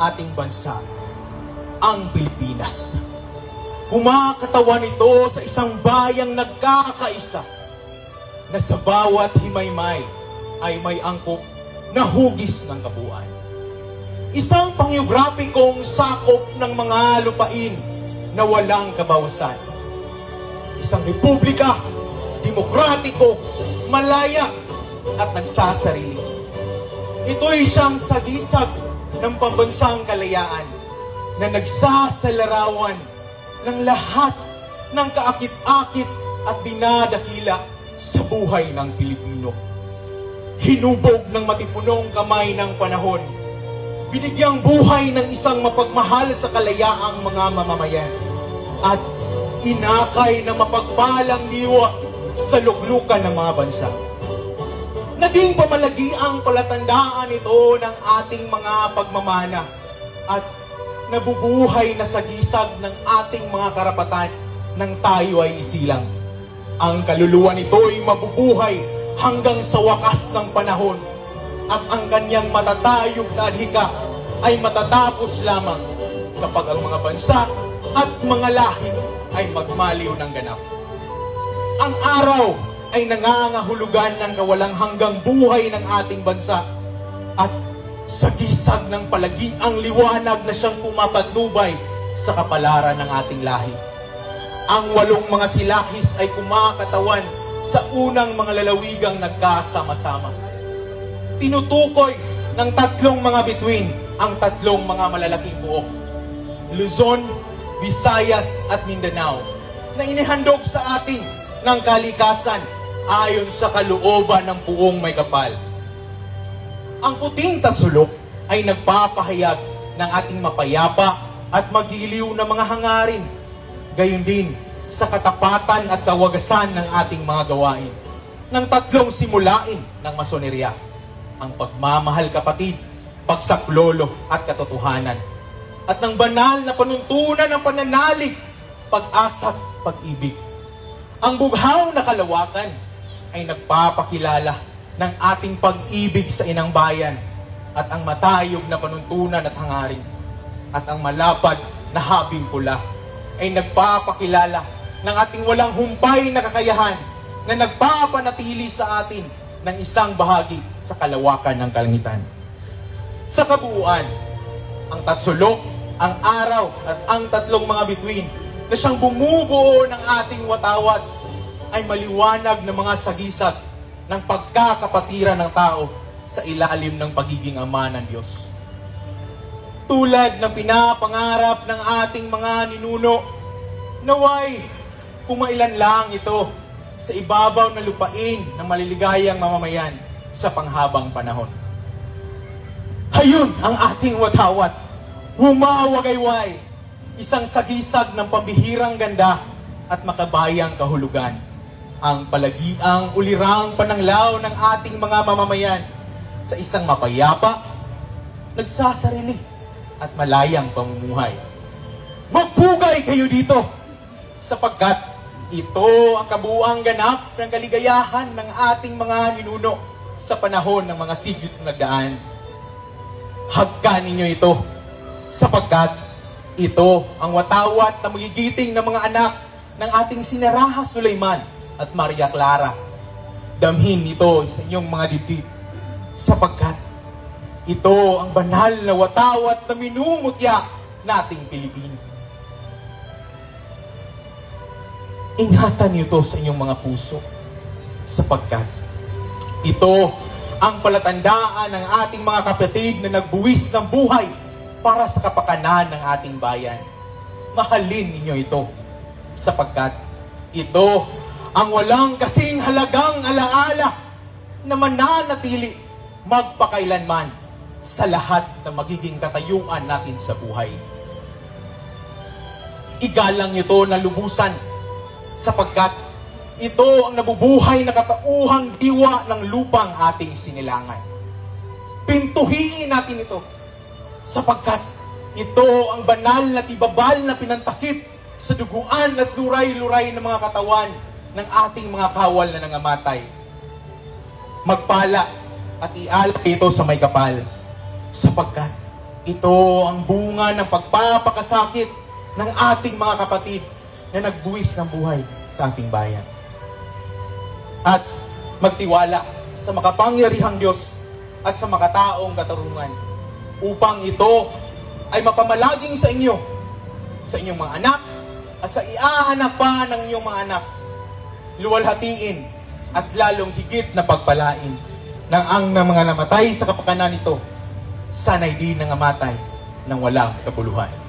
ating bansa, ang Pilipinas. Kumakatawan ito sa isang bayang nagkakaisa na sa bawat himaymay ay may angkop na hugis ng kabuuan. Isang panggeograpikong sakop ng mga lupain na walang kabawasan. Isang republika, demokratiko, malaya at nagsasarili. Ito'y siyang sagisag ng pambansang kalayaan na nagsasalarawan ng lahat ng kaakit-akit at dinadakila sa buhay ng Pilipino. Hinubog ng matipunong kamay ng panahon, binigyang buhay ng isang mapagmahal sa kalayaang mga mamamayan, at inakay ng mapagpalang diwa sa luklukan ng mga bansa. Naging pamalagi ang palatandaan ito ng ating mga pagmamana at nabubuhay na sagisag ng ating mga karapatan nang tayo ay isilang. Ang kaluluwa nito ay mabubuhay hanggang sa wakas ng panahon at ang kanyang matatayog na adhika ay matatapos lamang kapag ang mga bansa at mga lahi ay magmaliw ng ganap. Ang araw ay nangangahulugan ng kawalang hanggang buhay ng ating bansa at sagisag ng palagiang liwanag na siyang pumapatnubay sa kapalaran ng ating lahi. Ang 8 mga silahis ay kumakatawan sa unang mga lalawigang nagkasama-sama. Tinutukoy ng 3 mga bituin ang 3 mga malalaking buok: Luzon, Visayas at Mindanao, na inihandog sa ating ng kalikasan ayon sa kalooban ng puong may kapal. Ang puting tatsulok ay nagpapahayag ng ating mapayapa at magiliw na mga hangarin, gayon din sa katapatan at kawagasan ng ating mga gawain. Ng 3 simulain ng masonerya: ang pagmamahal kapatid, pagsaklolo at katotohanan, at ng banal na panuntunan ng pananalig, pag-asa at pag-ibig. Ang bughaw na kalawakan ay nagpapakilala ng ating pag-ibig sa inang bayan at ang matayog na panuntunan at hangarin. At ang malapad na habing pula ay nagpapakilala ng ating walang humpay na kakayahan na nagpapanatili sa atin ng isang bahagi sa kalawakan ng kalangitan. Sa kabuuan, ang tatsulok, ang araw at ang 3 mga bituin na siyang bumubuo ng ating watawat ay maliwanag ng mga sagisag ng pagkakapatiran ng tao sa ilalim ng pagiging ama ng Diyos. Tulad ng pinapangarap ng ating mga ninuno, naway kumailan lang ito sa ibabaw na lupain ng maliligayang mamamayan sa panghabang panahon. Hayun ang ating watawat, humawagayway, isang sagisag ng pambihirang ganda at makabayang kahulugan. Ang palagiang ulirang pananglaw ng ating mga mamamayan sa isang mapayapa, nagsasarili at malayang pamumuhay. Magpugay kayo dito sapagkat ito ang kabuuang ganap ng kaligayahan ng ating mga ninuno sa panahon ng mga sigit na nagdaan. Hagkan ninyo ito sapagkat ito ang watawat na magigiting ng mga anak ng ating Sinaraha Sulaiman at Maria Clara. Damhin ito sa inyong mga dibdib sapagkat ito ang banal na watawat na minumutya nating Pilipino. Ingatan niyo ito sa inyong mga puso sapagkat ito ang palatandaan ng ating mga kapatid na nagbuwis ng buhay para sa kapakanan ng ating bayan. Mahalin ninyo ito sapagkat ito ang walang kasing halagang alaala na mananatili magpakailanman sa lahat ng magiging katayuan natin sa buhay. Igalang nyo ito na lubusan sapagkat ito ang nabubuhay na katauhang diwa ng lupang ating sinilangan. Pintuhiin natin ito sapagkat ito ang banal na tibabal na pinantakip sa duguan at luray-luray ng mga katawan ng ating mga kawal na nangamatay. Magpala at ialay ito sa may kapal sapagkat Ito ang bunga ng pagpapakasakit ng ating mga kapatid na nagbuwis ng buhay sa ating bayan. At magtiwala sa makapangyarihang Diyos at sa makataong katarungan upang ito ay mapamalaging sa inyo, sa inyong mga anak, at sa iaanak pa ng inyong mga anak, luwalhatiin at lalong higit na pagpalain ng ang mga namatay sa kapakanan nito, sana'y di nangamatay ng walang kabuluhan.